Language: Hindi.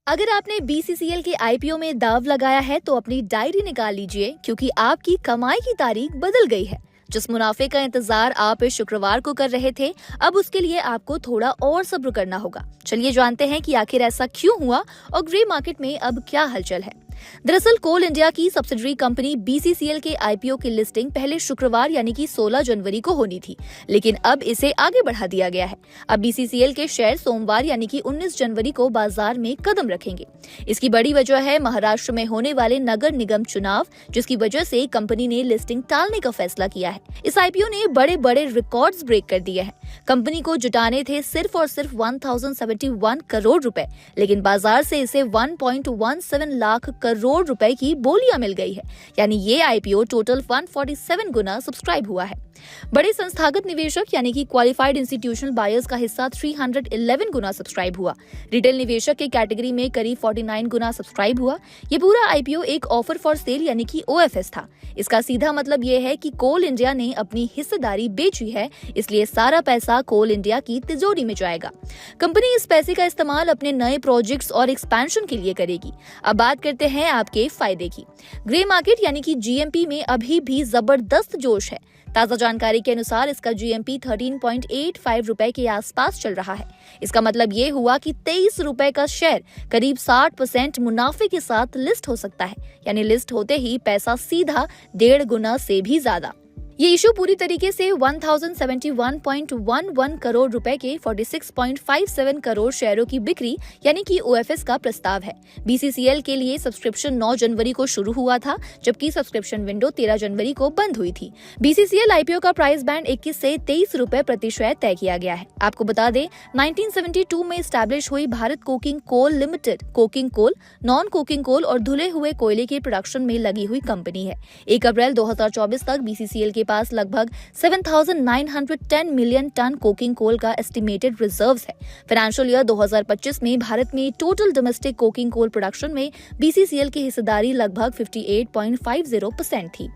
अगर आपने बीसीसीएल के आईपीओ में दाव लगाया है तो अपनी डायरी निकाल लीजिए, क्योंकि आपकी कमाई की तारीख बदल गई है। जिस मुनाफे का इंतजार आप इस शुक्रवार को कर रहे थे, अब उसके लिए आपको थोड़ा और सब्र करना होगा। चलिए जानते हैं कि आखिर ऐसा क्यों हुआ और ग्रे मार्केट में अब क्या हलचल है। दरअसल कोल इंडिया की सब्सिडरी कंपनी बीसीसीएल के आईपीओ की लिस्टिंग पहले शुक्रवार यानी कि 16 जनवरी को होनी थी, लेकिन अब इसे आगे बढ़ा दिया गया है। अब बीसीसीएल के शेयर सोमवार यानी कि 19 जनवरी को बाजार में कदम रखेंगे। इसकी बड़ी वजह है महाराष्ट्र में होने वाले नगर निगम चुनाव, जिसकी वजह से कंपनी ने लिस्टिंग टालने का फैसला किया है। इस आईपीओ ने बड़े बड़े रिकॉर्ड्स ब्रेक कर दिए हैं। कंपनी को जुटाने थे सिर्फ और सिर्फ 1071 करोड़ रुपए, लेकिन बाजार से इसे 1.17 लाख करोड़ रुपए की बोलियां मिल गई है। यानी ये आईपीओ टोटल 147 गुना सब्सक्राइब हुआ है। बड़े संस्थागत निवेशक यानी कि क्वालिफाइड इंस्टीट्यूशनल बायर्स का हिस्सा 311 गुना सब्सक्राइब हुआ। रिटेल निवेशक के कैटेगरी में करीब 49 गुना सब्सक्राइब हुआ। ये पूरा आईपीओ एक ऑफर फॉर सेल यानी कि ओएफएस था। इसका सीधा मतलब ये है कि कोल इंडिया ने अपनी हिस्सेदारी बेची है, इसलिए सारा पैसा कोल इंडिया की तिजोरी में जाएगा। कंपनी इस पैसे का इस्तेमाल अपने नए प्रोजेक्ट्स और एक्सपेंशन के लिए करेगी। अब बात करते हैं आपके फायदे की। ग्रे मार्केट यानी कि जीएमपी में अभी भी जबरदस्त जोश है। ताजा जानकारी के अनुसार इसका जीएमपी 13.85 रुपए के आसपास चल रहा है। इसका मतलब ये हुआ कि 23 रुपए का शेयर करीब 60% मुनाफे के साथ लिस्ट हो सकता है। यानी लिस्ट होते ही पैसा सीधा 1.5 गुना से भी ज्यादा। ये इशू पूरी तरीके से 1071.11 करोड़ रुपए के 46.57 करोड़ शेयरों की बिक्री यानी कि ओएफएस का प्रस्ताव है। बीसीसीएल के लिए सब्सक्रिप्शन 9 जनवरी को शुरू हुआ था, जबकि सब्सक्रिप्शन विंडो 13 जनवरी को बंद हुई थी। बीसीसीएल आईपीओ का प्राइस बैंड 21 से 23 रुपए प्रति शेयर तय किया गया है। आपको बता दें, 1972 में स्टैब्लिश हुई Bharat coking coal limited coking coal, non coking coal और धुले हुए कोयले के प्रोडक्शन में लगी हुई कंपनी है। 1 अप्रैल 2024 तक बीसीसीएल के पास लगभग 7,910 मिलियन टन कोकिंग कोल का एस्टिमेटेड रिजर्व्स है। फाइनेंशियल ईयर 2025 में भारत में total domestic coking coal production में बीसीसीएल की हिस्सेदारी लगभग 58.50% थी।